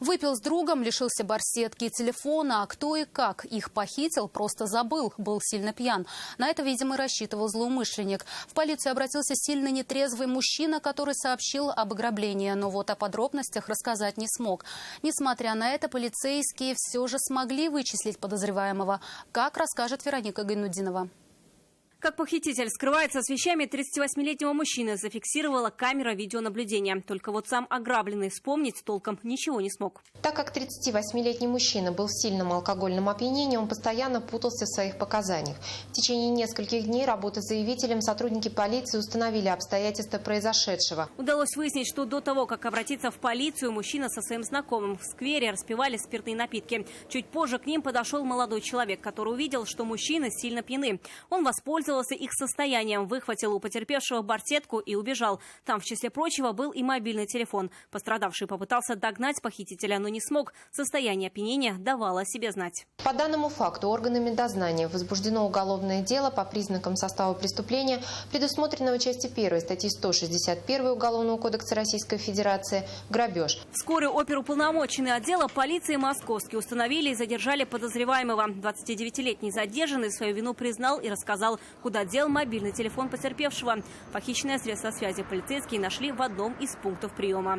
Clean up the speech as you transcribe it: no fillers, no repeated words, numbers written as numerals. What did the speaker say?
Выпил с другом, лишился барсетки и телефона. А кто и как их похитил, просто забыл. Был сильно пьян. На это, видимо, рассчитывал злоумышленник. В полицию обратился сильно нетрезвый мужчина, который сообщил об ограблении. Но вот о подробностях рассказать не смог. Несмотря на это, полицейские все же смогли вычислить подозреваемого. Как расскажет Вероника Гайнудинова. Как похититель скрывается с вещами 38-летнего мужчины, зафиксировала камера видеонаблюдения. Только вот сам ограбленный вспомнить толком ничего не смог. Так как 38-летний мужчина был в сильном алкогольном опьянении, он постоянно путался в своих показаниях. В течение нескольких дней работы с заявителем сотрудники полиции установили обстоятельства произошедшего. Удалось выяснить, что до того, как обратиться в полицию, мужчина со своим знакомым в сквере распивали спиртные напитки. Чуть позже к ним подошел молодой человек, который увидел, что мужчины сильно пьяны. Он воспользовался их состоянием, выхватил у потерпевшего барсетку и убежал. Там, в числе прочего, был и мобильный телефон. Пострадавший попытался догнать похитителя, но не смог. Состояние опьянения давало о себе знать. По данному факту органами дознания возбуждено уголовное дело по признакам состава преступления, предусмотренного частью 1 статьи 161 Уголовного кодекса Российской Федерации «Грабеж». Вскоре оперуполномоченные отдела полиции Московский установили и задержали подозреваемого. 29-летний задержанный свою вину признал и рассказал, куда дел мобильный телефон потерпевшего. Похищенное средство связи полицейские нашли в одном из пунктов приема.